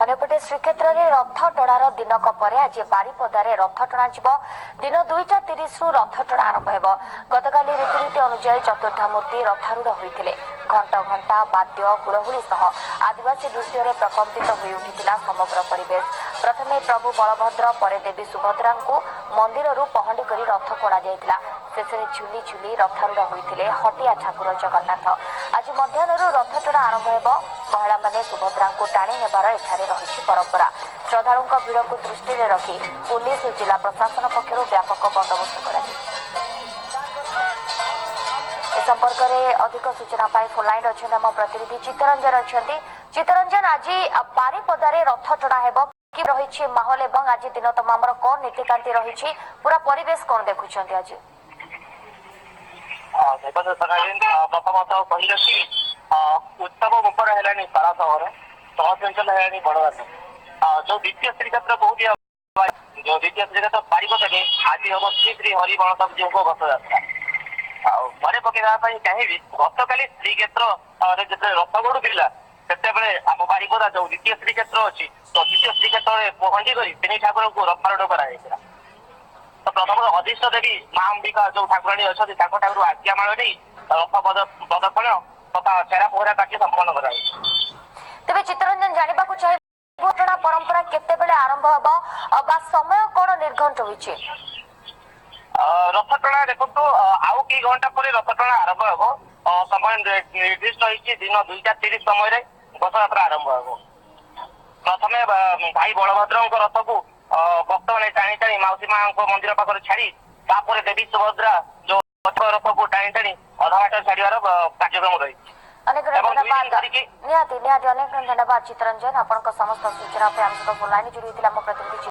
अन्यपटे श्रीक्षेत्र में रथ टणार दिनक पर आज बारिपदार रथ टणा दिन 2:30 रथ टणा आरंभ हो। गतकाली रीतिनीति अनुसार चतुर्था मूर्ति रथारूढ़ होते घंटा घंटा वाद्य हुड़हुड़ी सह आदिवासी दृश्य प्रकम्पित हो उठिला समग्र परिवेश। प्रथमे प्रभु बलभद्र पर देवी सुभद्रा को मंदिर पहंडी कर रथ कोड़ा जाइतिला। शेष में झुली झुली रथारूढ़ होते हटिया ठाकुर जगन्नाथ। आज मध्याह्न रथ टणा आरंभ हो। महिला माने सुभद्रा को टाणी नेबार एठारे रही परंपरा। श्रद्धालुओं भीड़ को दृष्टि में रखी पुलिस और जिला प्रशासन पक्षर व्यापक बंदोबस्त कर संपर्क में अधिक सूचना पाई फोनलाइन अच्छे आम प्रतिनिधि चित्तरंजन अच्छा। चित्तरंजन, आज बारिपदार रथ टणा हो कि रही माहौल एवं आज दिन तमाम कौन नीतिकांति रही पूरा परिवेश कौन देखुं आज? प्रथमतः कही रखी उत्सव मुपर है सारा सहर सहचंचल है बड़दान जो द्वितीय श्रीक्षेत्र बहुत जो द्वितीय श्रीक्षेत्र बारिपदारे आज हम श्री श्री हरि गणतम जी को घोष यात्रा मने पकड़ा चाहिए। गत काली श्रीक्षेत्र रथ गड़ुला से आम बारिपदा जो द्वितीय श्रीक्षेत्र अच्छी तो द्वितीय श्रीक्षेत्र में पहंडी कर तीन ठाकुर को रथारूढ़ कराई। तो प्रथम अधिष्ठ देवी माँ अंबिका जो ठाकुराणी अच्छा ठाकुर आज्ञामाल नहीं रथ प्रदर्शन तथा छेरा पोहरा कार्य संपन्न कर। तेज चित्तरंजन जानवा चाहिए घटना परंपरा केते बेले आरंभ हम समय कौन निर्घंट होइछे? रथ टणा देखो आउ कई घंटा पर रथ टणा आरंभ हम समय निर्दिष्ट होती दिन 2:30 समय घोष यात्रा आरंभ हो। प्रथम भाई बलभद्र रथ को भक्त मैंने टाणी टाणी मौसी माँ मंदिर पाखे छाड़ी तापर देवी सुभद्रा जो रथ को टाणी टाणी अधा बाट छाड़ार कार्यक्रम रही। अनेक धन्यवाद निहाती अनेक धन्यवाद चित्तरंजन। आपन समस्त सूचना फोनलाइन जोड़ी प्रतिनिधि